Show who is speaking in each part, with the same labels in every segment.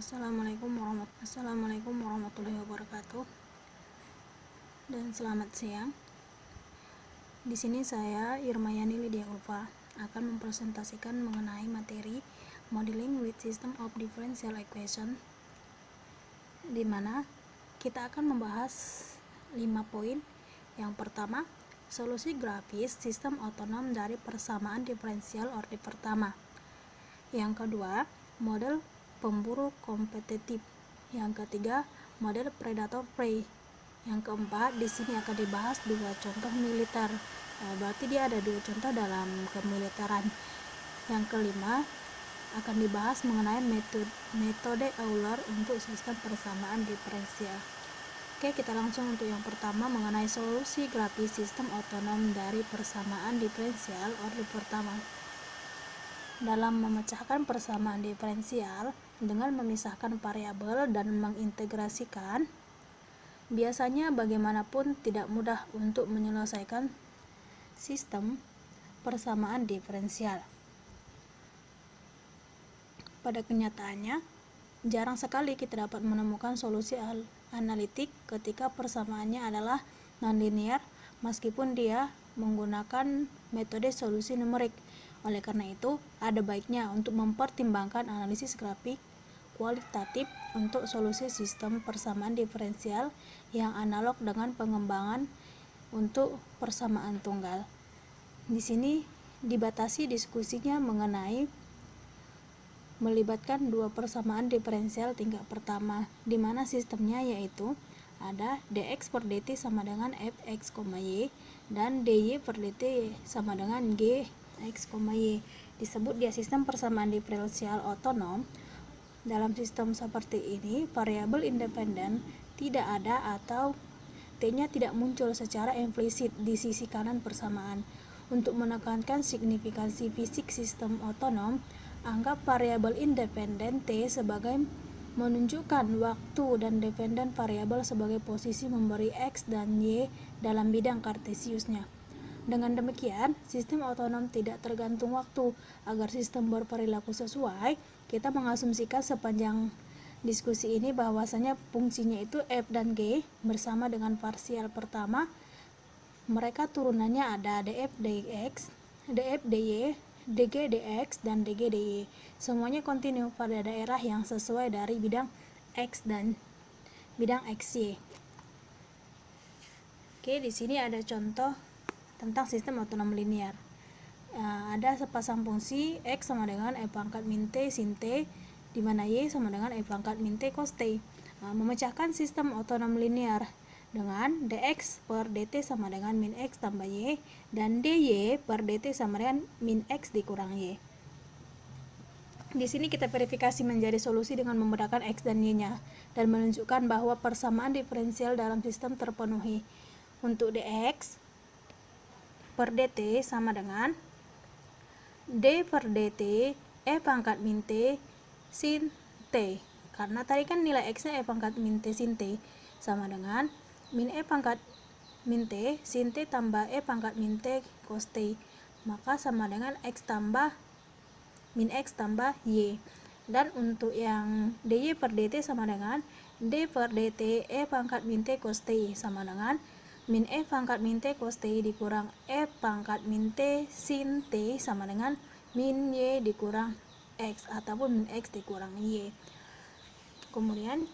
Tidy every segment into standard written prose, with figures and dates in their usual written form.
Speaker 1: Assalamualaikum warahmatullahi wabarakatuh, dan selamat siang. Di sini saya Irmayani Lydia Ulfa akan mempresentasikan mengenai materi Modeling with System of Differential Equation, di mana kita akan membahas 5 poin. Yang pertama, solusi grafis sistem otonom dari persamaan diferensial orde pertama. Yang kedua, model pemburu kompetitif. Yang ketiga, model predator prey. Yang keempat, di sini akan dibahas 2 contoh militer. Berarti dia ada 2 contoh dalam kemiliteran. Yang kelima, akan dibahas mengenai metode Euler untuk sistem persamaan diferensial. Oke, kita langsung untuk yang pertama mengenai solusi grafis sistem otonom dari persamaan diferensial orde pertama. Dalam memecahkan persamaan diferensial dengan memisahkan variabel dan mengintegrasikan, biasanya bagaimanapun tidak mudah untuk menyelesaikan sistem persamaan diferensial. Pada kenyataannya, jarang sekali kita dapat menemukan solusi analitik ketika persamaannya adalah nonlinear, meskipun dia menggunakan metode solusi numerik. Oleh karena itu, ada baiknya untuk mempertimbangkan analisis grafik kualitatif untuk solusi sistem persamaan diferensial yang analog dengan pengembangan untuk persamaan tunggal. Di sini dibatasi diskusinya mengenai melibatkan 2 persamaan diferensial tingkat pertama, di mana sistemnya yaitu ada dx per dt sama dengan fx, y dan dy per dt sama dengan g x, y. Disebut dia sistem persamaan diferensial otonom. Dalam sistem seperti ini, variabel independen tidak ada atau t-nya tidak muncul secara implisit di sisi kanan persamaan. Untuk menekankan signifikansi fisik sistem otonom, anggap variabel independen t sebagai menunjukkan waktu dan dependen variabel sebagai posisi memberi x dan y dalam bidang kartesiusnya. Dengan demikian, sistem otonom tidak tergantung waktu. Agar sistem berperilaku sesuai, kita mengasumsikan sepanjang diskusi ini bahwasanya fungsinya itu f dan g bersama dengan parsial pertama. Mereka turunannya ada df dx, df dy, dg dx, dan dg dy. Semuanya kontinu pada daerah yang sesuai dari bidang x dan bidang xy. Oke, di sini ada contoh tentang sistem otonom linear. Ada sepasang fungsi x sama dengan e pangkat min t sin t, di mana y sama dengan e pangkat min t cos t. Memecahkan sistem otonom linear dengan dx per dt sama dengan min x tambah y, dan dy per dt sama dengan min x dikurang y. Di sini kita verifikasi menjadi solusi dengan membedakan x dan y-nya dan menunjukkan bahwa persamaan diferensial dalam sistem terpenuhi. Untuk dx per dt sama dengan d per dt e pangkat min t sin t, karena tadi kan nilai x nya e pangkat min t sin t sama dengan min e pangkat min t sin t tambah e pangkat min t cos t, maka sama dengan x tambah min x tambah y. Dan untuk yang dy per dt sama dengan d per dt e pangkat min t cos t sama dengan min e pangkat min t cos t dikurang e pangkat min t sin t sama dengan min y dikurang x ataupun min x dikurang y. Kemudian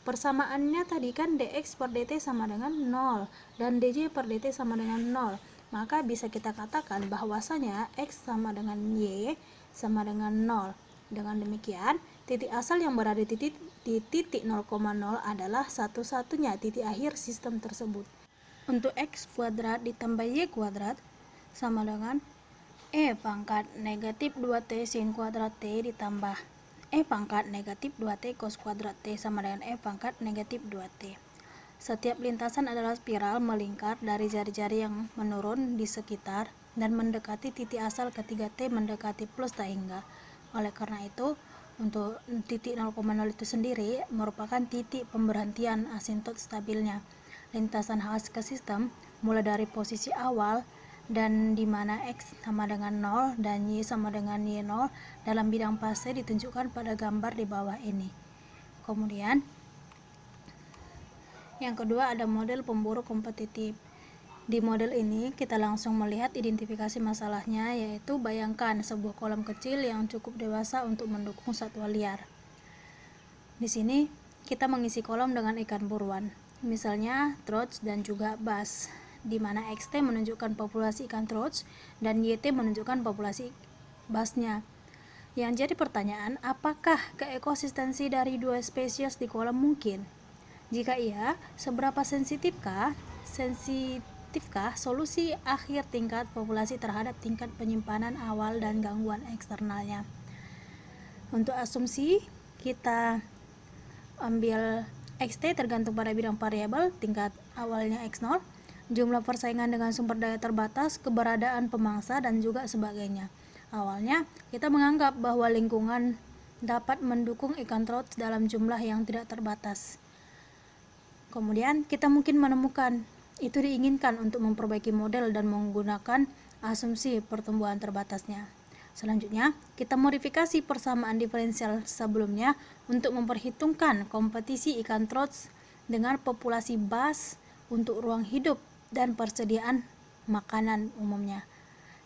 Speaker 1: persamaannya tadi kan dx per dt sama dengan 0 dan dy per dt sama dengan 0. Maka bisa kita katakan bahwasanya x sama dengan y sama dengan 0. Dengan demikian, titik asal yang berada di titik 0,0 adalah satu-satunya titik akhir sistem tersebut. Untuk x kuadrat ditambah y kuadrat sama dengan e pangkat negatif 2t sin kuadrat t ditambah e pangkat negatif 2t cos kuadrat t sama dengan e pangkat negatif 2t. Setiap lintasan adalah spiral melingkar dari jari-jari yang menurun di sekitar dan mendekati titik asal ketika t mendekati plus tak hingga. Oleh karena itu, untuk titik 0,0 itu sendiri merupakan titik pemberhentian asintot stabilnya. Lintasan khas ke sistem mulai dari posisi awal dan di mana X sama dengan 0 dan Y sama dengan Y0 dalam bidang fase ditunjukkan pada gambar di bawah ini. Kemudian yang kedua ada model pemburu kompetitif. Di model ini kita langsung melihat identifikasi masalahnya, yaitu bayangkan sebuah kolam kecil yang cukup dewasa untuk mendukung satwa liar. Di sini kita mengisi kolam dengan ikan buruan, misalnya trout dan juga bass, di mana XT menunjukkan populasi ikan trout dan YT menunjukkan populasi bassnya. Yang jadi pertanyaan, apakah keekonsistensi dari dua spesies di kolam mungkin? Jika iya, seberapa sensitifkah solusi akhir tingkat populasi terhadap tingkat penyimpanan awal dan gangguan eksternalnya? Untuk asumsi, kita ambil XT tergantung pada bidang variabel, tingkat awalnya X0, jumlah persaingan dengan sumber daya terbatas, keberadaan pemangsa, dan juga sebagainya. Awalnya, kita menganggap bahwa lingkungan dapat mendukung ikan trout dalam jumlah yang tidak terbatas. Kemudian, kita mungkin menemukan itu diinginkan untuk memperbaiki model dan menggunakan asumsi pertumbuhan terbatasnya. Selanjutnya, kita modifikasi persamaan diferensial sebelumnya untuk memperhitungkan kompetisi ikan trout dengan populasi bass untuk ruang hidup dan persediaan makanan umumnya.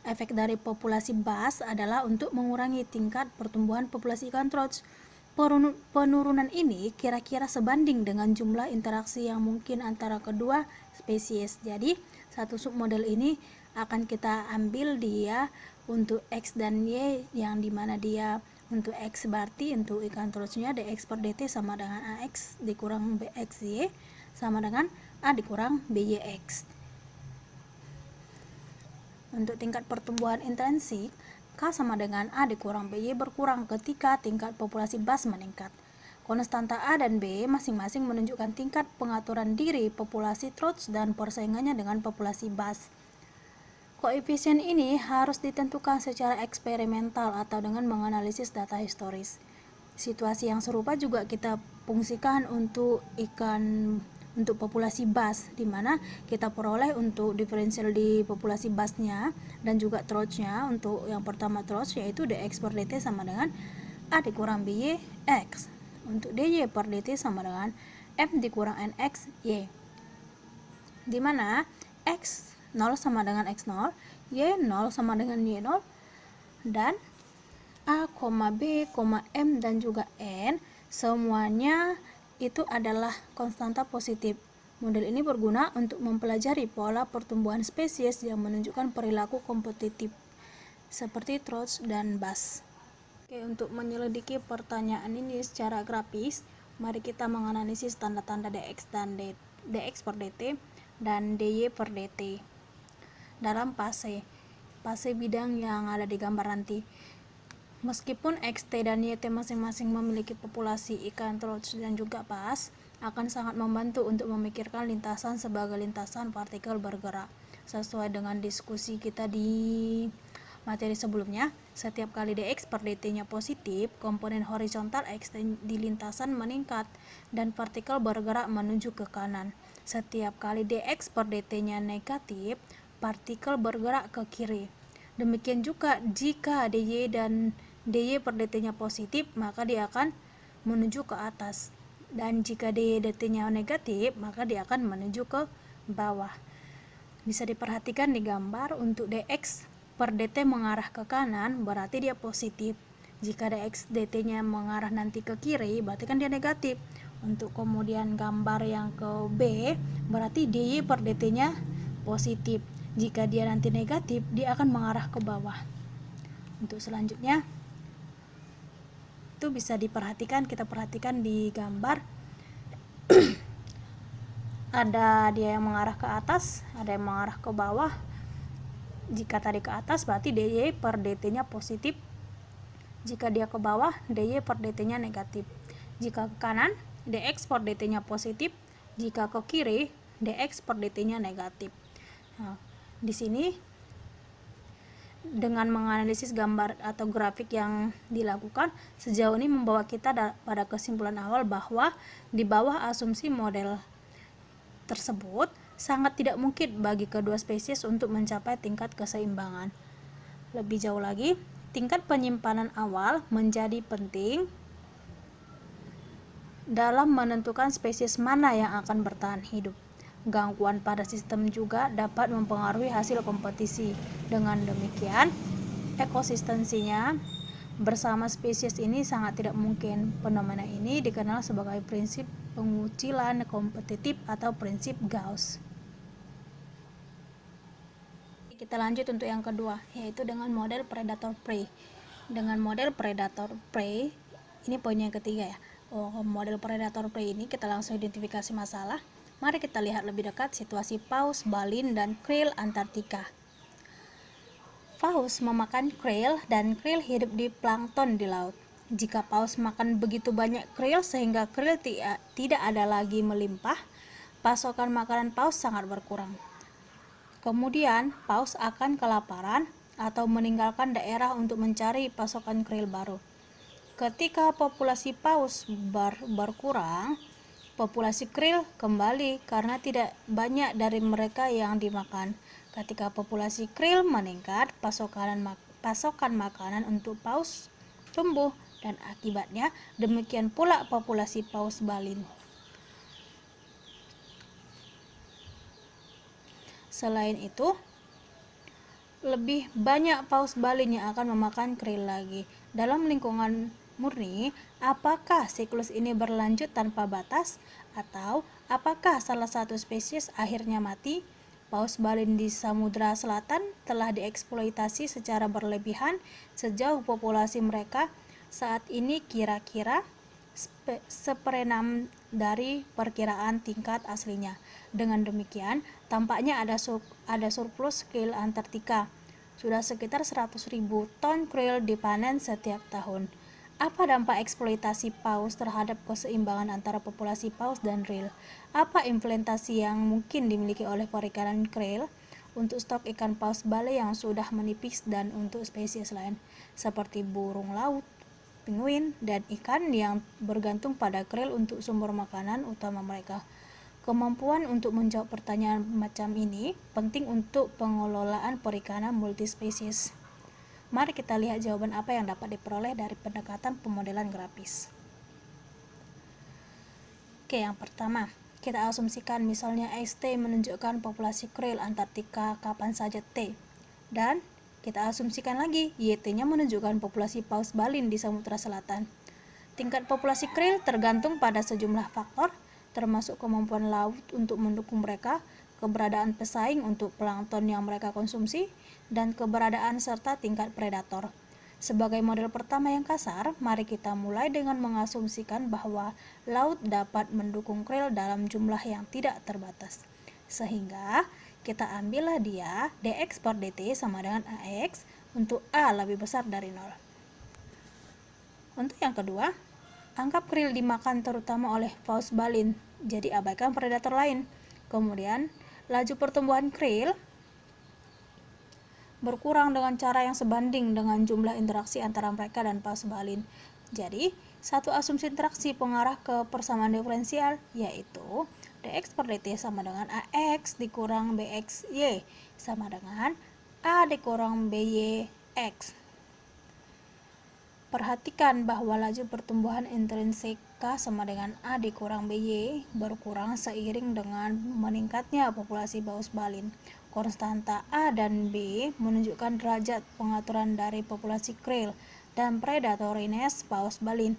Speaker 1: Efek dari populasi bass adalah untuk mengurangi tingkat pertumbuhan populasi ikan trout. Penurunan ini kira-kira sebanding dengan jumlah interaksi yang mungkin antara kedua spesies. Jadi, satu submodel ini akan kita ambil dia untuk X dan Y, yang dimana dia untuk X berarti untuk ikan troutnya dx per dt sama dengan AX dikurang BXY sama dengan A dikurang BYX. Untuk tingkat pertumbuhan intrinsik, K sama dengan A dikurang BY berkurang ketika tingkat populasi bass meningkat. Konstanta A dan B masing-masing menunjukkan tingkat pengaturan diri populasi trout dan persaingannya dengan populasi bass. Koefisien ini harus ditentukan secara eksperimental atau dengan menganalisis data historis. Situasi yang serupa juga kita fungsikan untuk populasi bass, di mana kita peroleh untuk diferensial di populasi bassnya dan juga troutnya. Untuk yang pertama trout yaitu dx per dt sama dengan A dikurang BY X. Untuk dy per dt sama dengan M dikurang NX Y, di mana X 0 sama dengan X0, Y 0 sama dengan Y0, dan A, B, M dan juga N semuanya itu adalah konstanta positif. Model ini berguna untuk mempelajari pola pertumbuhan spesies yang menunjukkan perilaku kompetitif seperti trout dan bass. Oke, untuk menyelidiki pertanyaan ini secara grafis, mari kita menganalisis tanda-tanda dx dan dx per dt dan dy per dt dalam fase bidang yang ada di gambar nanti. Meskipun XT dan YT masing-masing memiliki populasi ikan trout dan juga bass, akan sangat membantu untuk memikirkan lintasan sebagai lintasan partikel bergerak. Sesuai dengan diskusi kita di materi sebelumnya, setiap kali dx per dt-nya positif, komponen horizontal X di lintasan meningkat dan partikel bergerak menuju ke kanan. Setiap kali dx per dt-nya negatif, partikel bergerak ke kiri. Demikian juga jika dy dan dy per dt-nya positif, maka dia akan menuju ke atas. Dan jika dy dt-nya negatif, maka dia akan menuju ke bawah. Bisa diperhatikan di gambar, untuk dx per dt mengarah ke kanan, berarti dia positif. Jika dx dt-nya mengarah nanti ke kiri, berarti kan dia negatif. Untuk kemudian gambar yang ke B, berarti dy per dt-nya positif. Jika dia nanti negatif, dia akan mengarah ke bawah. Untuk selanjutnya, itu bisa diperhatikan, kita perhatikan di gambar. Ada dia yang mengarah ke atas, ada yang mengarah ke bawah. Jika tadi ke atas, berarti dy per dt-nya positif. Jika dia ke bawah, dy per dt-nya negatif. Jika ke kanan, dx per dt-nya positif. Jika ke kiri, dx per dt-nya negatif. Nah, di sini dengan menganalisis gambar atau grafik yang dilakukan sejauh ini membawa kita pada kesimpulan awal bahwa di bawah asumsi model tersebut sangat tidak mungkin bagi kedua spesies untuk mencapai tingkat keseimbangan. Lebih jauh lagi, tingkat penyimpanan awal menjadi penting dalam menentukan spesies mana yang akan bertahan hidup. Gangguan pada sistem juga dapat mempengaruhi hasil kompetisi. Dengan demikian, ekosistensinya bersama spesies ini sangat tidak mungkin. Fenomena ini dikenal sebagai prinsip pengucilan kompetitif atau prinsip Gauss. Kita lanjut untuk yang kedua, yaitu dengan model predator-prey. Dengan model predator-prey, ini poin yang ketiga ya. Model predator-prey ini kita langsung identifikasi masalah. Mari kita lihat lebih dekat situasi paus, balin, dan krill Antartika. Paus memakan krill dan krill hidup di plankton di laut. Jika paus makan begitu banyak krill sehingga krill tidak ada lagi melimpah, pasokan makanan paus sangat berkurang. Kemudian, paus akan kelaparan atau meninggalkan daerah untuk mencari pasokan krill baru. Ketika populasi paus berkurang, populasi krill kembali karena tidak banyak dari mereka yang dimakan. Ketika populasi krill meningkat, pasokan makanan untuk paus tumbuh, dan akibatnya demikian pula populasi paus balin. Selain itu, lebih banyak paus balin yang akan memakan krill lagi. Dalam lingkungan murni, apakah siklus ini berlanjut tanpa batas, atau apakah salah satu spesies akhirnya mati? Paus balin di Samudra Selatan telah dieksploitasi secara berlebihan sejauh populasi mereka saat ini kira-kira seperenam dari perkiraan tingkat aslinya. Dengan demikian, tampaknya ada surplus krill Antartika. Sudah sekitar 100.000 ton krill dipanen setiap tahun. Apa dampak eksploitasi paus terhadap keseimbangan antara populasi paus dan krill? Apa implementasi yang mungkin dimiliki oleh perikanan krill untuk stok ikan paus bale yang sudah menipis dan untuk spesies lain seperti burung laut, penguin, dan ikan yang bergantung pada krill untuk sumber makanan utama mereka? Kemampuan untuk menjawab pertanyaan macam ini penting untuk pengelolaan perikanan multispesies. Mari kita lihat jawaban apa yang dapat diperoleh dari pendekatan pemodelan grafis. Oke, yang pertama, kita asumsikan misalnya XT menunjukkan populasi krill Antartika kapan saja T. Dan kita asumsikan lagi YT-nya menunjukkan populasi paus balin di Samudra Selatan. Tingkat populasi krill tergantung pada sejumlah faktor, termasuk kemampuan laut untuk mendukung mereka, keberadaan pesaing untuk plankton yang mereka konsumsi, dan keberadaan serta tingkat predator. Sebagai model pertama yang kasar, mari kita mulai dengan mengasumsikan bahwa laut dapat mendukung krill dalam jumlah yang tidak terbatas. Sehingga kita ambillah dia dx per dt sama dengan ax untuk a lebih besar dari 0. Untuk yang kedua, anggap krill dimakan terutama oleh paus balin, jadi abaikan predator lain. Kemudian, laju pertumbuhan krill berkurang dengan cara yang sebanding dengan jumlah interaksi antara mereka dan paus balin. Jadi, satu asumsi interaksi pengarah ke persamaan diferensial, yaitu dx per dt sama dengan ax dikurang bxy sama dengan a dikurang byx. Perhatikan bahwa laju pertumbuhan intrinsik K sama dengan A dikurang BY berkurang seiring dengan meningkatnya populasi paus balin. Konstanta A dan B menunjukkan derajat pengaturan dari populasi krill dan predatorines paus balin.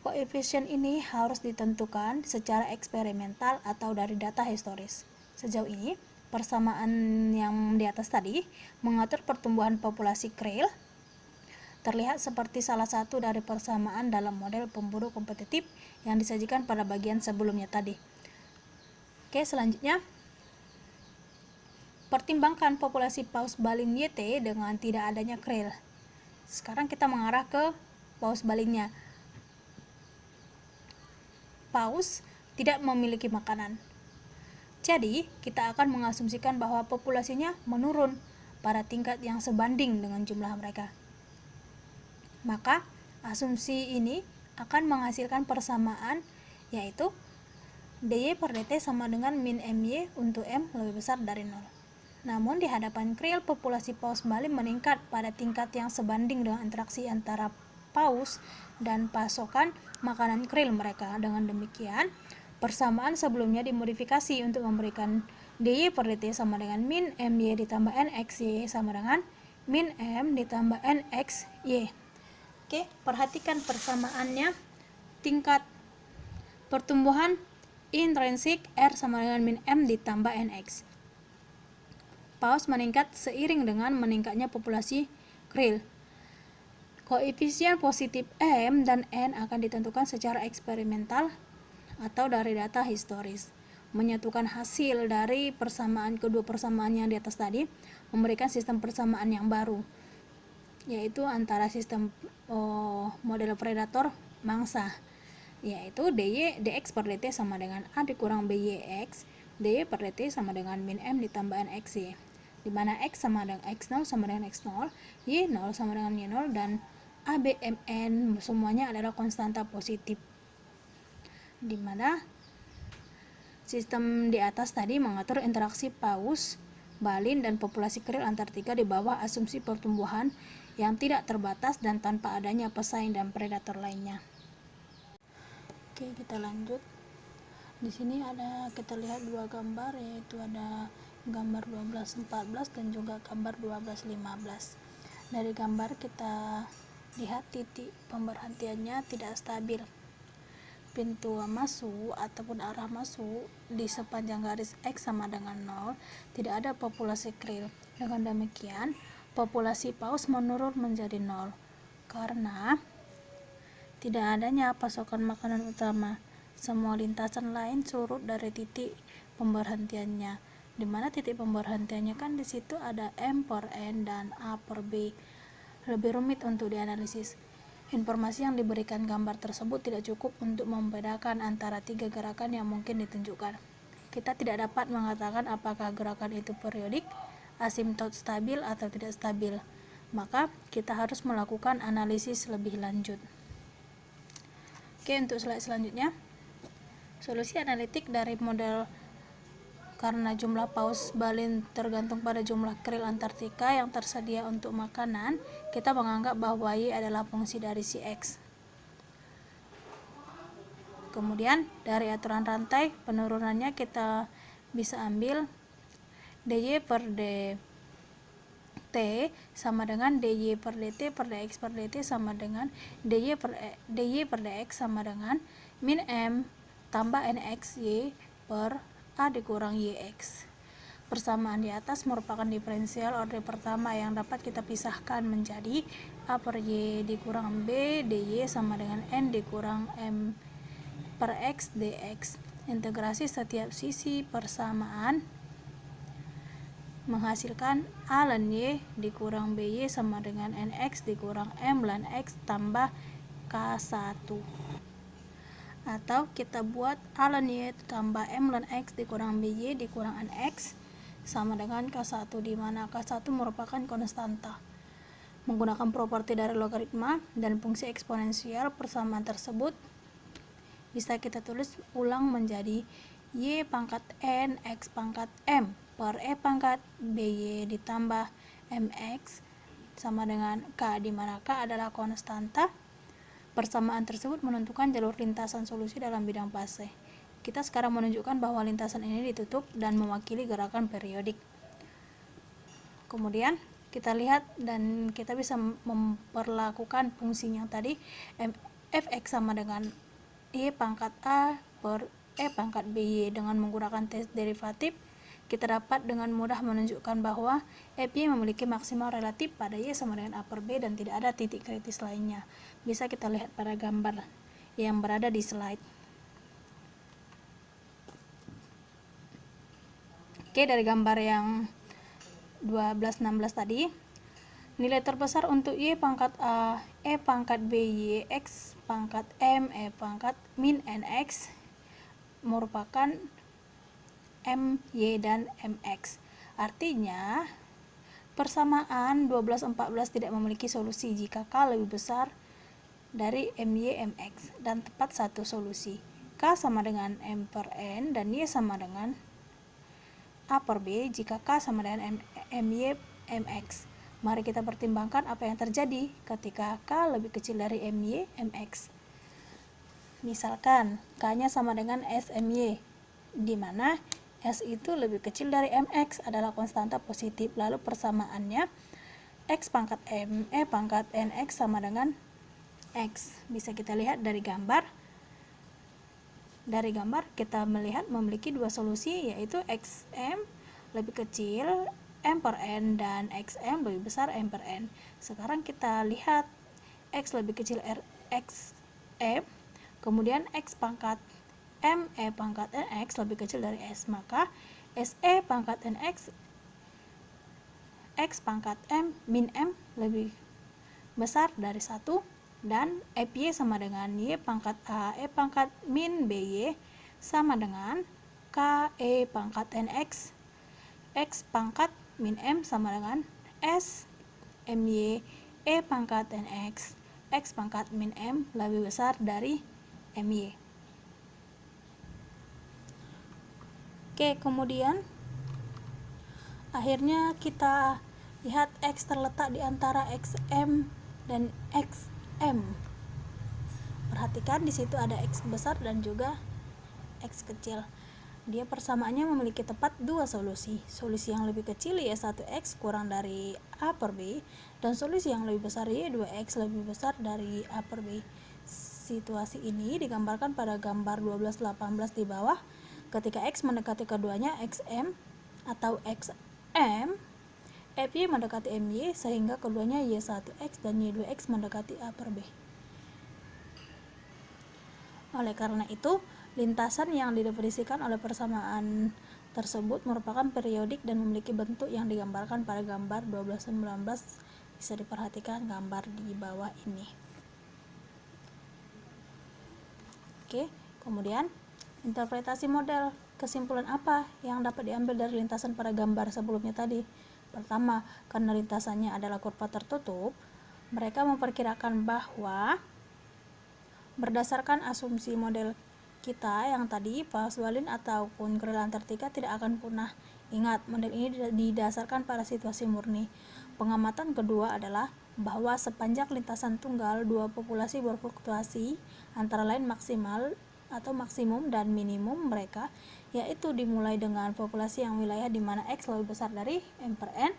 Speaker 1: Koefisien ini harus ditentukan secara eksperimental atau dari data historis. Sejauh ini, persamaan yang di atas tadi mengatur pertumbuhan populasi krill terlihat seperti salah satu dari persamaan dalam model pemburu kompetitif yang disajikan pada bagian sebelumnya tadi. Oke, selanjutnya pertimbangkan populasi paus balin YT dengan tidak adanya krill. Sekarang kita mengarah ke paus balinnya. Paus tidak memiliki makanan. Jadi, kita akan mengasumsikan bahwa populasinya menurun pada tingkat yang sebanding dengan jumlah mereka. Maka, asumsi ini akan menghasilkan persamaan, yaitu dy per dt sama dengan min my untuk m lebih besar dari 0. Namun di hadapan krill, populasi paus Bali meningkat pada tingkat yang sebanding dengan interaksi antara paus dan pasokan makanan krill mereka. Dengan demikian, persamaan sebelumnya dimodifikasi untuk memberikan dy per dt sama dengan min my ditambah nxy sama dengan min m ditambah nxy. Oke, perhatikan persamaannya. Tingkat pertumbuhan intrinsik R sama dengan min M ditambah NX. Paus meningkat seiring dengan meningkatnya populasi krill. Koefisien positif M dan N akan ditentukan secara eksperimental atau dari data historis. Menyatukan hasil dari kedua persamaan yang di atas tadi memberikan sistem persamaan yang baru, yaitu antara sistem model predator mangsa, yaitu dx per dt sama dengan a dikurang byx, dy per dt sama dengan min m ditambah nxy, di mana x sama dengan x0 sama dengan x0, y0 sama dengan y0, dan a, b, m, n semuanya adalah konstanta positif, di mana sistem di atas tadi mengatur interaksi paus, balin, dan populasi krill Antartika di bawah asumsi pertumbuhan yang tidak terbatas dan tanpa adanya pesaing dan predator lainnya. Oke, kita lanjut. Di sini kita lihat dua gambar, yaitu ada gambar 12-14 dan juga gambar 12-15. Dari gambar kita lihat titik pemberhentiannya tidak stabil. Pintu masuk ataupun arah masuk di sepanjang garis X sama dengan 0 tidak ada populasi krill. Dengan demikian, populasi paus menurun menjadi 0 karena tidak adanya pasokan makanan utama. Semua lintasan lain surut dari titik pemberhentiannya, di mana titik pemberhentiannya kan di situ ada M per N dan A per B. Lebih rumit untuk dianalisis. Informasi yang diberikan gambar tersebut tidak cukup untuk membedakan antara tiga gerakan yang mungkin ditunjukkan. Kita tidak dapat mengatakan apakah gerakan itu periodik, asimtot stabil atau tidak stabil. Maka kita harus melakukan analisis lebih lanjut. Oke, untuk slide selanjutnya, solusi analitik dari model karena jumlah paus balin tergantung pada jumlah krill Antartika yang tersedia untuk makanan, kita menganggap bahwa Y adalah fungsi dari si X. Kemudian dari aturan rantai penurunannya kita bisa ambil dy per dt sama dengan dy per dt per dx per dt sama dengan dy per dx sama dengan min m tambah nxy per a dikurang yx. Persamaan di atas merupakan diferensial order pertama yang dapat kita pisahkan menjadi a per y dikurang b dy sama dengan n dikurang m per x dx. Integrasi setiap sisi persamaan menghasilkan a ln y dikurang by sama dengan nx dikurang m ln x tambah k1. Atau kita buat a ln y tambah m ln x dikurang by dikurang nx sama dengan k1, di mana k1 merupakan konstanta. Menggunakan properti dari logaritma dan fungsi eksponensial, persamaan tersebut bisa kita tulis ulang menjadi y pangkat n x pangkat m per e pangkat by ditambah mx sama dengan k, di mana k adalah konstanta. Persamaan tersebut menentukan jalur lintasan solusi dalam bidang fase. Kita sekarang menunjukkan bahwa lintasan ini ditutup dan mewakili gerakan periodik. Kemudian kita lihat dan kita bisa memperlakukan fungsinya tadi, fx sama dengan y pangkat a per e pangkat by. Dengan menggunakan tes derivatif, kita dapat dengan mudah menunjukkan bahwa fy memiliki maksimal relatif pada y sama dengan a per b dan tidak ada titik kritis lainnya. Bisa kita lihat pada gambar yang berada di slide. Oke, dari gambar yang 12-16 tadi, nilai terbesar untuk y pangkat a, e pangkat b, y, x pangkat m, e pangkat min nx merupakan m, y, dan mx. Artinya, persamaan 12-14 tidak memiliki solusi jika k lebih besar dari my, mx dan tepat satu solusi. K sama dengan M per N dan Y sama dengan A per B jika K sama dengan MY MX. Mari kita pertimbangkan apa yang terjadi ketika K lebih kecil dari MY MX. Misalkan K-nya sama dengan SMY, di mana S itu lebih kecil dari MX adalah konstanta positif. Lalu persamaannya X pangkat M, pangkat NX sama dengan X. Bisa kita lihat dari gambar. Dari gambar kita melihat memiliki dua solusi, yaitu XM lebih kecil M per N dan XM lebih besar M per N. Sekarang kita lihat X lebih kecil XM, kemudian X pangkat M, pangkat NX lebih kecil dari S, maka SE pangkat NX X pangkat M min M lebih besar dari 1, dan FY sama dengan Y pangkat A, pangkat min BY sama dengan KE pangkat NX X pangkat min M sama dengan S MY pangkat NX X pangkat min M lebih besar dari MY. Oke, kemudian akhirnya kita lihat X terletak di antara XM dan XM. Perhatikan di situ ada X besar dan juga X kecil. Dia persamaannya memiliki tepat dua solusi. Solusi yang lebih kecil Y1X kurang dari A per B, dan solusi yang lebih besar Y2X lebih besar dari A per B. Situasi ini digambarkan pada gambar 12-18 di bawah. Ketika X mendekati keduanya XM atau XM, FY mendekati MY sehingga keduanya Y1X dan Y2X mendekati A per B. Oleh karena itu, lintasan yang didefinisikan oleh persamaan tersebut merupakan periodik dan memiliki bentuk yang digambarkan pada gambar 12-19. Bisa diperhatikan gambar di bawah ini. Oke, kemudian interpretasi model. Kesimpulan apa yang dapat diambil dari lintasan pada gambar sebelumnya tadi? Pertama, karena lintasannya adalah kurva tertutup, mereka memperkirakan bahwa berdasarkan asumsi model kita yang tadi, Paus-Wallin ataupun Krill Antartika tidak akan punah. Ingat, model ini didasarkan pada situasi murni. Pengamatan kedua adalah bahwa sepanjang lintasan tunggal, dua populasi berfluktuasi antara lain maksimal atau maksimum dan minimum mereka, yaitu dimulai dengan populasi yang wilayah di mana X lebih besar dari M per N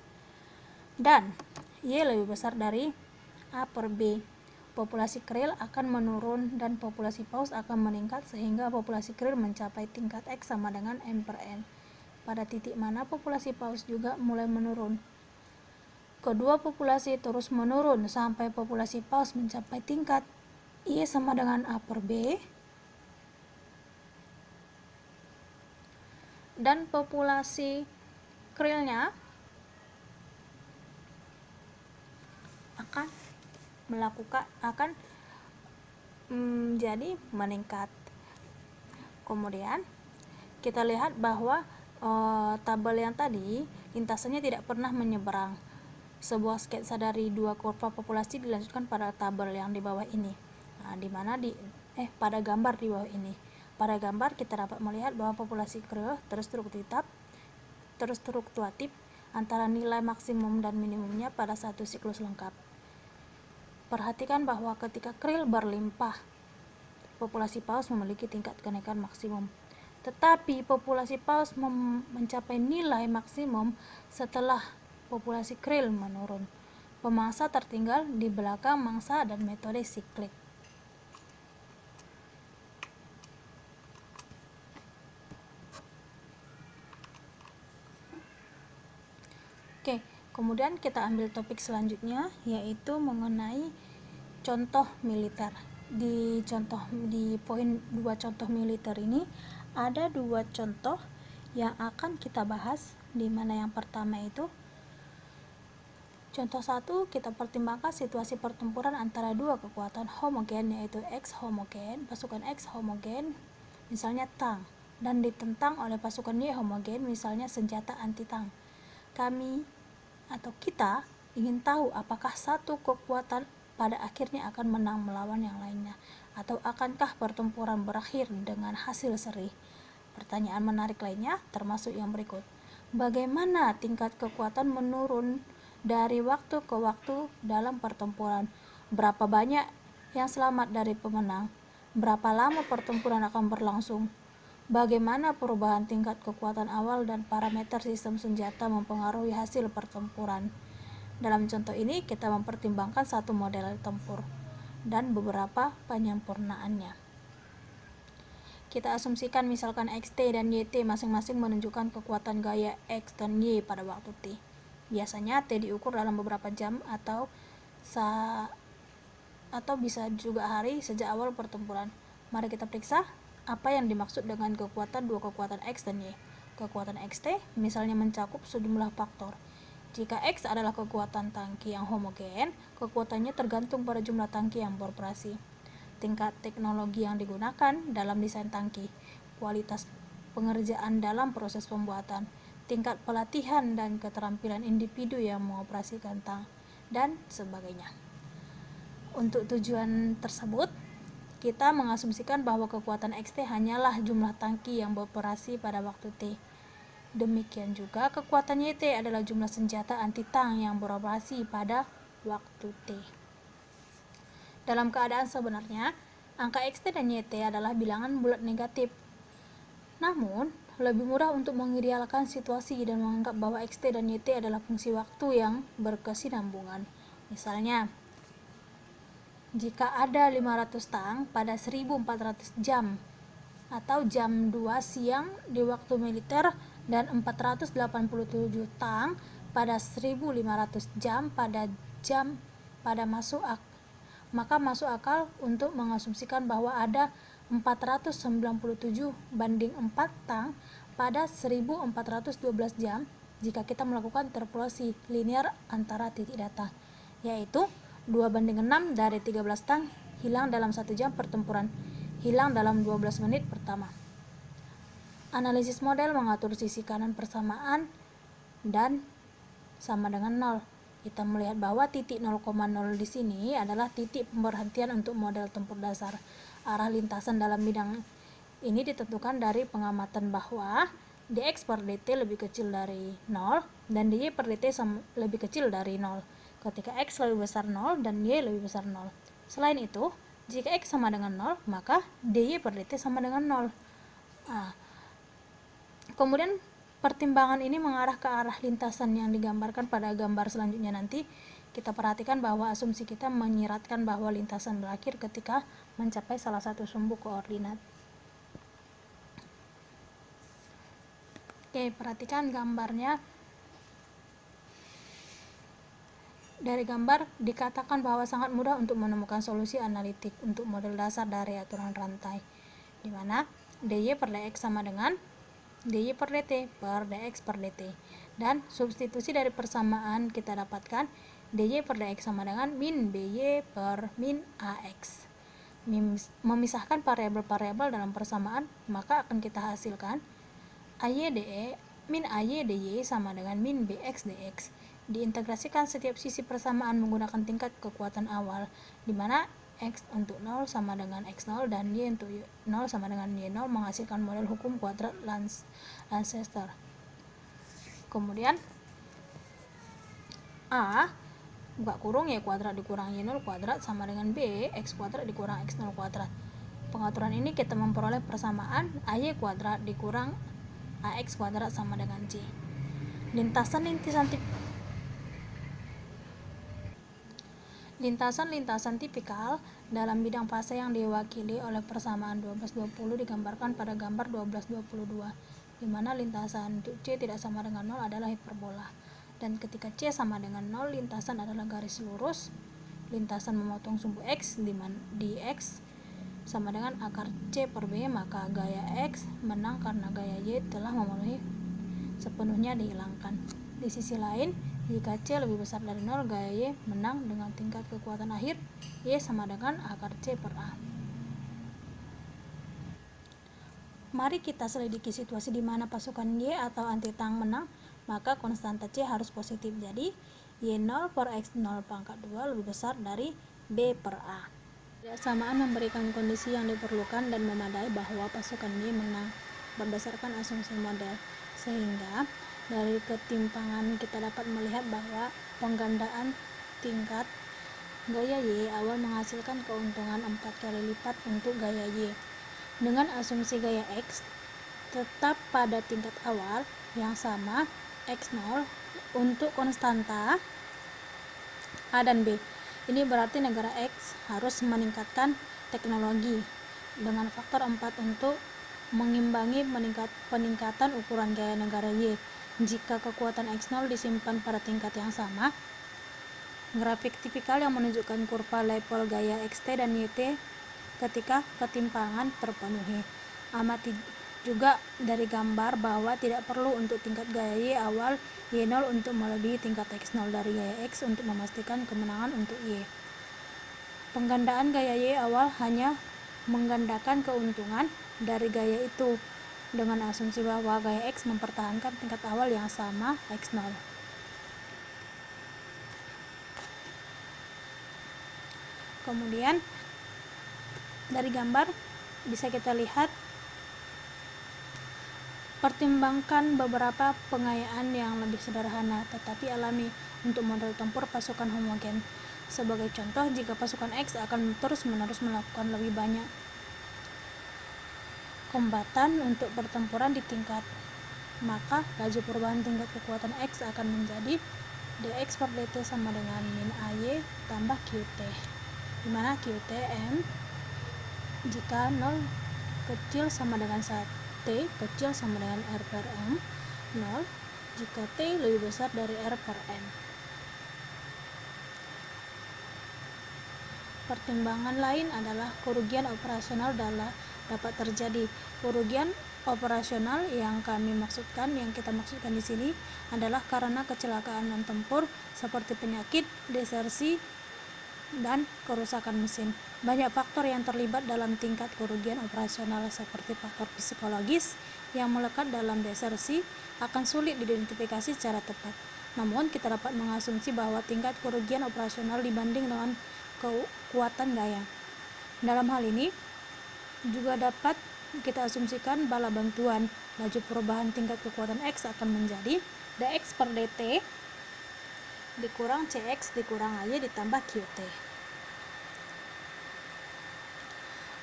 Speaker 1: dan Y lebih besar dari A per B. Populasi krill akan menurun dan populasi paus akan meningkat sehingga populasi krill mencapai tingkat X sama dengan M per N. Pada titik mana populasi paus juga mulai menurun. Kedua populasi terus menurun sampai populasi paus mencapai tingkat Y sama dengan A per B, dan populasi krillnya akan menjadi meningkat. Kemudian kita lihat bahwa tabel yang tadi lintasannya tidak pernah menyeberang. Sebuah sketsa dari dua kurva populasi dilanjutkan pada tabel yang di bawah ini. Pada gambar di bawah ini. Pada gambar kita dapat melihat bahwa populasi krill terstruktuatif antara nilai maksimum dan minimumnya pada satu siklus lengkap. Perhatikan bahwa ketika krill berlimpah, populasi paus memiliki tingkat kenaikan maksimum. Tetapi populasi paus mencapai nilai maksimum setelah populasi krill menurun. Pemangsa tertinggal di belakang mangsa dan metode siklik. Oke, kemudian kita ambil topik selanjutnya, yaitu mengenai contoh militer. Di poin 2 contoh militer ini ada dua contoh yang akan kita bahas, di mana yang pertama itu contoh 1, kita pertimbangkan situasi pertempuran antara dua kekuatan homogen, yaitu X homogen, pasukan X homogen, misalnya tank, dan ditentang oleh pasukan Y homogen, misalnya senjata anti tank. Kita ingin tahu apakah satu kekuatan pada akhirnya akan menang melawan yang lainnya? Atau akankah pertempuran berakhir dengan hasil seri? Pertanyaan menarik lainnya termasuk yang berikut. Bagaimana tingkat kekuatan menurun dari waktu ke waktu dalam pertempuran? Berapa banyak yang selamat dari pemenang? Berapa lama pertempuran akan berlangsung? Bagaimana perubahan tingkat kekuatan awal dan parameter sistem senjata mempengaruhi hasil pertempuran? Dalam contoh ini, kita mempertimbangkan satu model tempur dan beberapa penyempurnaannya. Kita asumsikan misalkan XT dan YT masing-masing menunjukkan kekuatan gaya X dan Y pada waktu T. Biasanya T diukur dalam beberapa jam atau bisa juga hari sejak awal pertempuran. Mari kita periksa apa yang dimaksud dengan dua kekuatan X dan Y. Kekuatan XT misalnya mencakup sejumlah faktor. Jika X adalah kekuatan tangki yang homogen, kekuatannya tergantung pada jumlah tangki yang beroperasi, tingkat teknologi yang digunakan dalam desain tangki, kualitas pengerjaan dalam proses pembuatan, tingkat pelatihan dan keterampilan individu yang mengoperasikan tang, dan sebagainya. Untuk tujuan tersebut, kita mengasumsikan bahwa kekuatan XT hanyalah jumlah tangki yang beroperasi pada waktu T. Demikian juga kekuatan YT adalah jumlah senjata anti-tank yang beroperasi pada waktu T. Dalam keadaan sebenarnya, angka XT dan YT adalah bilangan bulat negatif. Namun, lebih mudah untuk mengidealkan situasi dan menganggap bahwa XT dan YT adalah fungsi waktu yang berkesinambungan. Misalnya, jika ada 500 tang pada 1400 jam atau jam 2 siang di waktu militer dan 487 tang pada 1500 jam maka masuk akal untuk mengasumsikan bahwa ada 497 banding 4 tang pada 1412 jam jika kita melakukan interpolasi linear antara titik data, yaitu 2:6 dari 13 tang hilang dalam 1 jam pertempuran, hilang dalam 12 menit pertama. Analisis model mengatur sisi kanan persamaan dan sama dengan 0. Kita melihat bahwa titik 0,0 di sini adalah titik pemberhentian untuk model tempur dasar. Arah lintasan dalam bidang ini ditentukan dari pengamatan bahwa dx per dt lebih kecil dari 0 dan dy per dt lebih kecil dari 0. Ketika X lebih besar 0 dan Y lebih besar 0. Selain itu, jika X sama dengan 0, maka dy per dt sama dengan 0. Kemudian pertimbangan ini mengarah ke arah lintasan yang digambarkan pada gambar selanjutnya nanti. Kita perhatikan bahwa asumsi kita menyiratkan bahwa lintasan berakhir ketika mencapai salah satu sumbu koordinat. Oke, perhatikan gambarnya. Dari gambar dikatakan bahwa sangat mudah untuk menemukan solusi analitik untuk model dasar dari aturan rantai, di mana dy per dx sama dengan dy per dt per dx per dt, dan substitusi dari persamaan kita dapatkan dy per dx sama dengan min by per min ax. Memisahkan variabel-variabel dalam persamaan, maka akan kita hasilkan min ay dy sama dengan min bx dx. Diintegrasikan setiap sisi persamaan menggunakan tingkat kekuatan awal, di mana x untuk 0 sama dengan x0 dan y untuk 0 sama dengan y0 menghasilkan model hukum kuadrat Lancaster. Kemudian a buka kurung y kuadrat dikurang y0 kuadrat sama dengan b x kuadrat dikurang x0 kuadrat. Pengaturan ini kita memperoleh persamaan ay kuadrat dikurang ax kuadrat sama dengan c. Lintasan-lintasan tipikal dalam bidang fase yang diwakili oleh persamaan 1220 digambarkan pada gambar 1222, di mana lintasan C tidak sama dengan 0 adalah hiperbola, dan ketika C sama dengan 0, lintasan adalah garis lurus. Lintasan memotong sumbu X di X sama dengan akar C per B, maka gaya X menang karena gaya Y telah memenuhi sepenuhnya dihilangkan. Di sisi lain, jika C lebih besar dari 0, gaya Y menang dengan tingkat kekuatan akhir Y sama dengan akar C per A. Mari kita selidiki situasi di mana pasukan Y atau anti-tank menang, maka konstanta C harus positif. Jadi, Y0 per X0 pangkat 2 lebih besar dari B per A. Kesamaan memberikan kondisi yang diperlukan dan memadai bahwa pasukan Y menang berdasarkan asumsi model, sehingga dari ketimpangan kita dapat melihat bahwa penggandaan tingkat gaya Y awal menghasilkan keuntungan 4 kali lipat untuk gaya Y. Dengan asumsi gaya X tetap pada tingkat awal yang sama X0 untuk konstanta A dan B. Ini berarti negara X harus meningkatkan teknologi dengan faktor 4 untuk mengimbangi peningkatan ukuran gaya negara Y. Jika kekuatan X0 disimpan pada tingkat yang sama, grafik tipikal yang menunjukkan kurva level gaya XT dan YT ketika ketimpangan terpenuhi. Amati juga dari gambar bahwa tidak perlu untuk tingkat gaya Y awal Y0 untuk melebihi tingkat X0 dari gaya X untuk memastikan kemenangan untuk Y. Penggandaan gaya Y awal hanya menggandakan keuntungan dari gaya itu dengan asumsi bahwa gaya X mempertahankan tingkat awal yang sama X0. Kemudian dari gambar bisa kita lihat pertimbangkan beberapa pengayaan yang lebih sederhana tetapi alami untuk model tempur pasukan homogen. Sebagai contoh, jika pasukan X akan terus-menerus melakukan lebih banyak kombatan untuk pertempuran di tingkat, maka laju perubahan tingkat kekuatan X akan menjadi dx per dt sama dengan min AY tambah QT, dimana QT M jika 0 kecil sama dengan 1, T kecil sama dengan R per M, 0 jika T lebih besar dari R per M. Pertimbangan lain adalah kerugian operasional dapat terjadi. Kerugian operasional yang kita maksudkan di sini adalah karena kecelakaan non-tempur seperti penyakit, desersi, dan kerusakan mesin. Banyak faktor yang terlibat dalam tingkat kerugian operasional seperti faktor psikologis yang melekat dalam desersi akan sulit diidentifikasi secara tepat. Namun kita dapat mengasumsi bahwa tingkat kerugian operasional dibanding dengan kekuatan gaya. Dalam hal ini juga dapat kita asumsikan bala bantuan. Laju perubahan tingkat kekuatan X akan menjadi dx per dt dikurang Cx dikurang AY ditambah QT.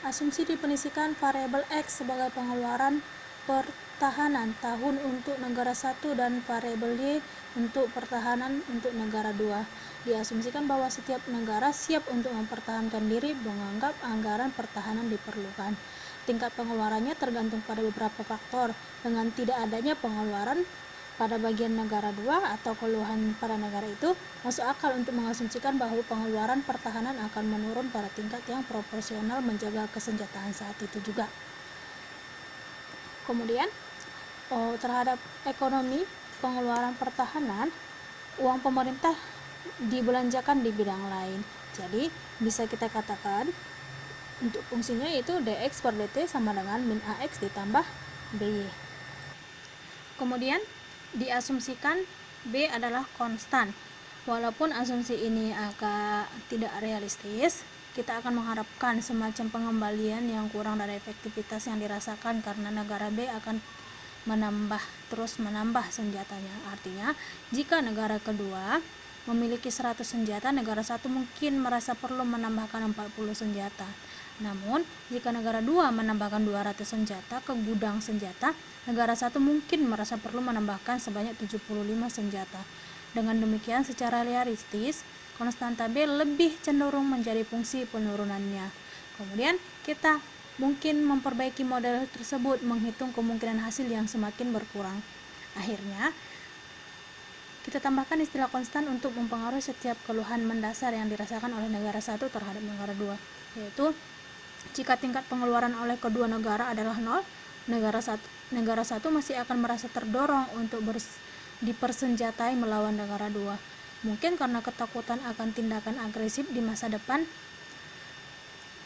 Speaker 1: Asumsi definisikan variabel X sebagai pengeluaran pertahanan tahun untuk negara 1 dan variabel Y untuk pertahanan untuk negara 2. Diasumsikan bahwa setiap negara siap untuk mempertahankan diri menganggap anggaran pertahanan diperlukan. Tingkat pengeluarannya tergantung pada beberapa faktor. Dengan tidak adanya pengeluaran pada bagian negara 2 atau keluhan pada negara itu, masuk akal untuk mengasumsikan bahwa pengeluaran pertahanan akan menurun pada tingkat yang proporsional menjaga kesenjataan saat itu juga. Kemudian terhadap ekonomi pengeluaran pertahanan, uang pemerintah dibelanjakan di bidang lain. Jadi bisa kita katakan untuk fungsinya itu dx per dt sama dengan min ax ditambah by. Kemudian diasumsikan B adalah konstan. Walaupun asumsi ini agak tidak realistis, kita akan mengharapkan semacam pengembalian yang kurang dari efektivitas yang dirasakan karena negara B akan terus menambah senjatanya. Artinya, jika negara kedua memiliki 100 senjata, negara satu mungkin merasa perlu menambahkan 40 senjata. Namun, jika negara 2 menambahkan 200 senjata ke gudang senjata, negara 1 mungkin merasa perlu menambahkan sebanyak 75 senjata. Dengan demikian, secara realistis, konstanta B lebih cenderung menjadi fungsi penurunannya. Kemudian, kita mungkin memperbaiki model tersebut, menghitung kemungkinan hasil yang semakin berkurang. Akhirnya, kita tambahkan istilah konstan untuk mempengaruhi setiap keluhan mendasar yang dirasakan oleh negara 1 terhadap negara 2, yaitu jika tingkat pengeluaran oleh kedua negara adalah 0, negara satu masih akan merasa terdorong untuk dipersenjatai melawan negara 2. Mungkin karena ketakutan akan tindakan agresif di masa depan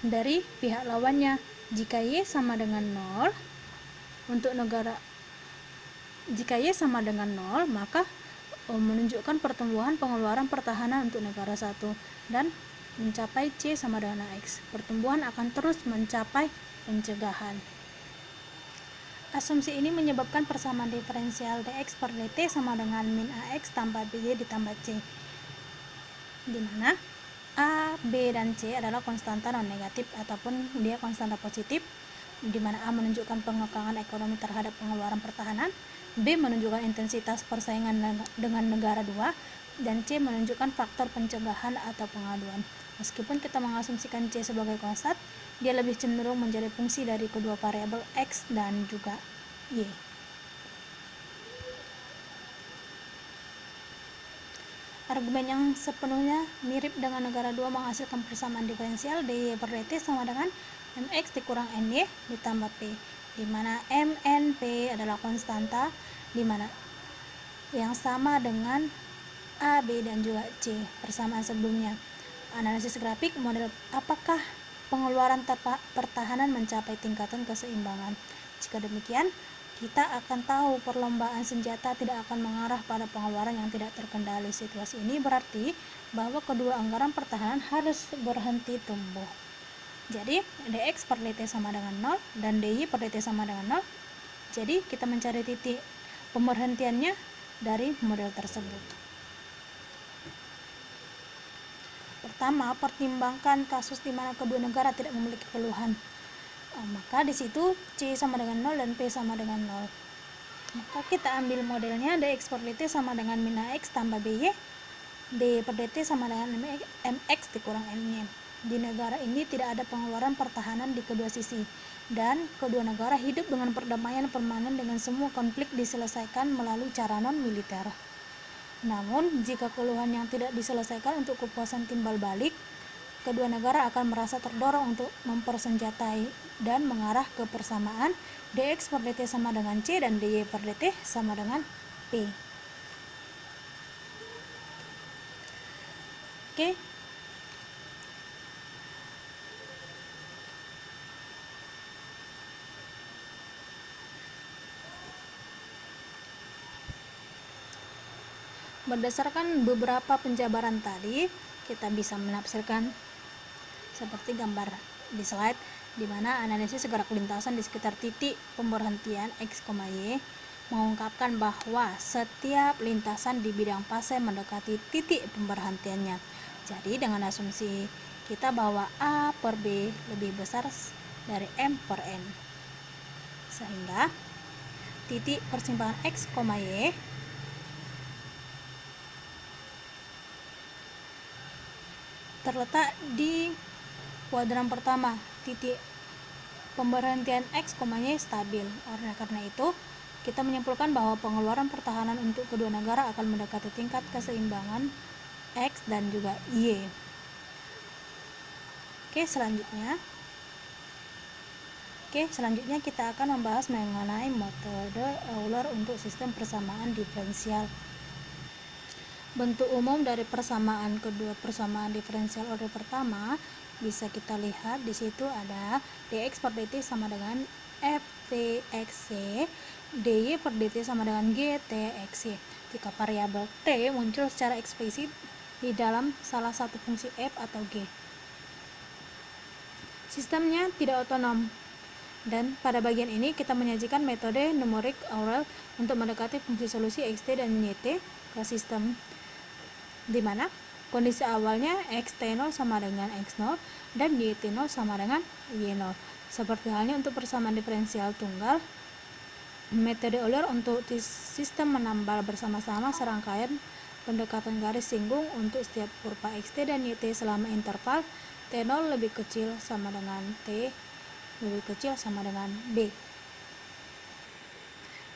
Speaker 1: dari pihak lawannya. Jika Y sama dengan 0 maka menunjukkan pertumbuhan pengeluaran pertahanan untuk negara 1 dan mencapai C sama dengan AX. Pertumbuhan akan terus mencapai pencegahan. Asumsi ini menyebabkan persamaan diferensial dx per dt sama dengan min AX tambah BY ditambah C, di mana A, B, dan C adalah konstanta non negatif ataupun dia konstanta positif, di mana A menunjukkan pengekangan ekonomi terhadap pengeluaran pertahanan, B menunjukkan intensitas persaingan dengan negara 2, dan C menunjukkan faktor pencegahan atau pengaduan. Meskipun kita mengasumsikan C sebagai konstan, dia lebih cenderung menjadi fungsi dari kedua variabel X dan juga Y. Argumen yang sepenuhnya mirip dengan negara 2 menghasilkan persamaan diferensial dy per dt sama dengan mx dikurang ny ditambah p, di mana mn p adalah konstanta di mana yang sama dengan a, b, dan juga c. Persamaan sebelumnya. Analisis grafik model apakah pengeluaran pertahanan mencapai tingkatan keseimbangan. Jika demikian, kita akan tahu perlombaan senjata tidak akan mengarah pada pengeluaran yang tidak terkendali. Situasi ini berarti bahwa kedua anggaran pertahanan harus berhenti tumbuh. Jadi, dx per dt sama dengan 0 dan dy per dt sama dengan 0. Jadi, kita mencari titik pemberhentiannya dari model tersebut. Pertama, pertimbangkan kasus di mana kedua negara tidak memiliki keluhan. Maka di situ C sama dengan 0 dan P sama dengan 0. Maka kita ambil modelnya dx per dt sama dengan min AX tambah BY, dy per dt sama dengan mx dikurang ny. Di negara ini tidak ada pengeluaran pertahanan di kedua sisi, dan kedua negara hidup dengan perdamaian permanen dengan semua konflik diselesaikan melalui cara non-militer. Namun, jika keluhan yang tidak diselesaikan untuk kepuasan timbal balik, kedua negara akan merasa terdorong untuk mempersenjatai dan mengarah ke persamaan dx per dt sama dengan C dan dy per dt sama dengan P. Oke. Berdasarkan beberapa penjabaran tadi, kita bisa menafsirkan seperti gambar di slide, di mana analisis gerak lintasan di sekitar titik pemberhentian X, Y mengungkapkan bahwa setiap lintasan di bidang fase mendekati titik pemberhentiannya. Jadi dengan asumsi kita bahwa A per B lebih besar dari M per N, sehingga titik persimpangan X, Y terletak di kuadran pertama. Titik pemberhentian X, Y stabil. Oleh karena itu, kita menyimpulkan bahwa pengeluaran pertahanan untuk kedua negara akan mendekati tingkat keseimbangan X dan juga Y. Oke, selanjutnya kita akan membahas mengenai metode Euler untuk sistem persamaan diferensial. Bentuk umum dari persamaan kedua persamaan diferensial order pertama bisa kita lihat di situ ada dx per dt sama dengan ftxc, dy per dt sama dengan gtxc. Jika variabel t muncul secara eksplisit di dalam salah satu fungsi f atau g. Sistemnya tidak otonom. Dan pada bagian ini kita menyajikan metode numerik Euler untuk mendekati fungsi solusi xt dan yt ke sistem, di mana kondisi awalnya xt0 sama dengan x0 dan yt0 sama dengan y0. Seperti halnya untuk persamaan diferensial tunggal, metode Euler untuk sistem menambal bersama-sama serangkaian pendekatan garis singgung untuk setiap kurva xt dan yt selama interval t0 lebih kecil sama dengan t lebih kecil sama dengan b.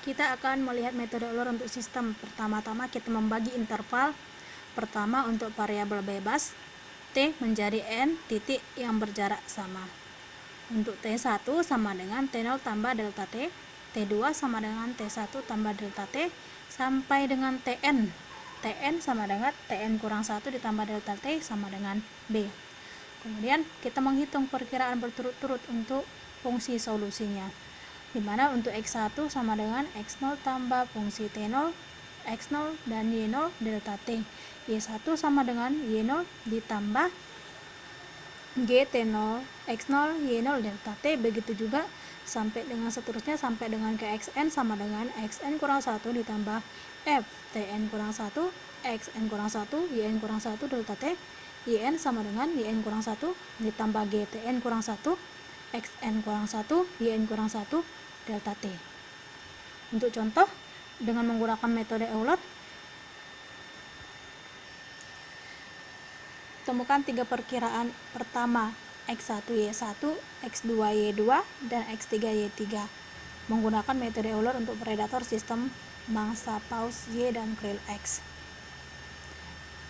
Speaker 1: Kita akan melihat metode Euler untuk sistem. Pertama-tama kita membagi interval pertama untuk variabel bebas t menjadi n titik yang berjarak sama. Untuk t1 sama dengan t0 tambah delta t, t2 sama dengan t1 tambah delta t, sampai dengan tn sama dengan tn kurang 1 ditambah delta t sama dengan b. Kemudian kita menghitung perkiraan berturut-turut untuk fungsi solusinya, di mana untuk x1 sama dengan x0 tambah fungsi t0, x0 dan y0 delta t, y1 sama dengan y0 ditambah G T0, X0, Y0 delta T. Begitu juga sampai dengan seterusnya sampai dengan ke Xn sama dengan Xn kurang 1 ditambah F Tn kurang 1, Xn kurang 1, Yn kurang 1 delta T. Yn sama dengan Yn kurang 1 ditambah G Tn kurang 1, Xn kurang 1, Yn kurang 1 delta T. Untuk contoh, dengan menggunakan metode Euler, temukan 3 perkiraan pertama X1 Y1, X2 Y2, dan X3 Y3 menggunakan metode Euler untuk predator sistem mangsa paus Y dan kril X.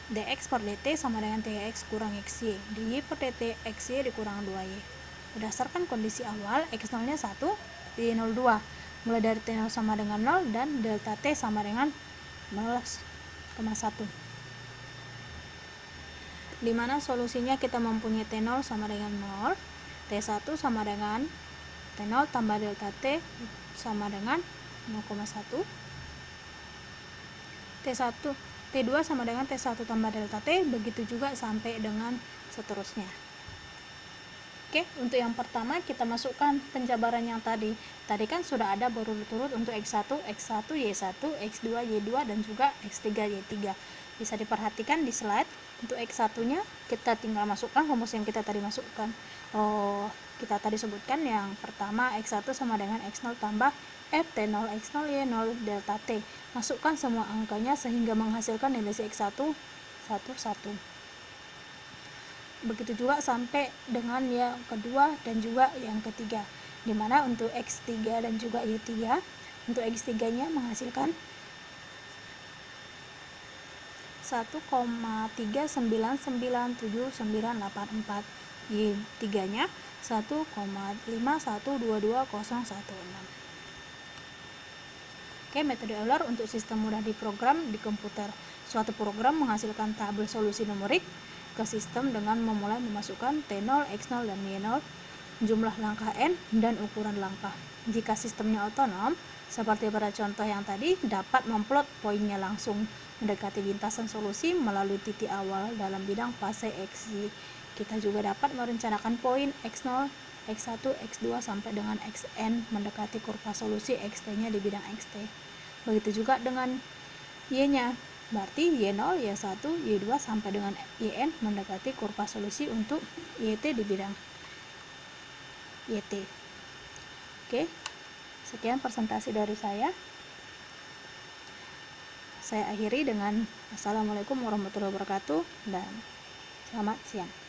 Speaker 1: dx per dt sama dengan 3x kurang xy, dy per dt xy dikurang 2y. Berdasarkan kondisi awal, x0 nya 1, y0 2, mulai dari t0 sama dengan 0 dan delta t sama dengan 0,1, dimana solusinya kita mempunyai t0 sama dengan 0, t1 sama dengan t0 tambah delta t sama dengan 0,1, T2 sama dengan T1 tambah delta T, begitu juga sampai dengan seterusnya. Oke, untuk yang pertama kita masukkan penjabaran yang tadi. Tadi kan sudah ada berurut-urut untuk X1, X1, Y1, X2, Y2, dan juga X3, Y3. Bisa diperhatikan di slide. Untuk X1-nya kita tinggal masukkan rumus yang kita tadi masukkan. Kita tadi sebutkan yang pertama X1 sama dengan X0 tambah Ft0, X0, Y0, delta T. Masukkan semua angkanya sehingga menghasilkan nilai X1 1, 1. Begitu juga sampai dengan yang kedua dan juga yang ketiga, dimana untuk X3 dan juga Y3, untuk X3 nya menghasilkan 1,3997984, Y3 nya 1,5122016. Oke, metode Euler untuk sistem mudah diprogram di komputer. Suatu program menghasilkan tabel solusi numerik ke sistem dengan memulai memasukkan T0, X0, dan Y0, jumlah langkah N, dan ukuran langkah. Jika sistemnya otonom, seperti pada contoh yang tadi, dapat memplot poinnya langsung mendekati lintasan solusi melalui titik awal dalam bidang fase XY. Kita juga dapat merencanakan poin X0, X1, X2 sampai dengan Xn mendekati kurva solusi Xt-nya di bidang Xt. Begitu juga dengan Y-nya, berarti Y0, Y1, Y2 sampai dengan Yn mendekati kurva solusi untuk Yt di bidang Yt. Oke, sekian presentasi dari saya. Saya akhiri dengan Assalamualaikum warahmatullahi wabarakatuh dan selamat siang.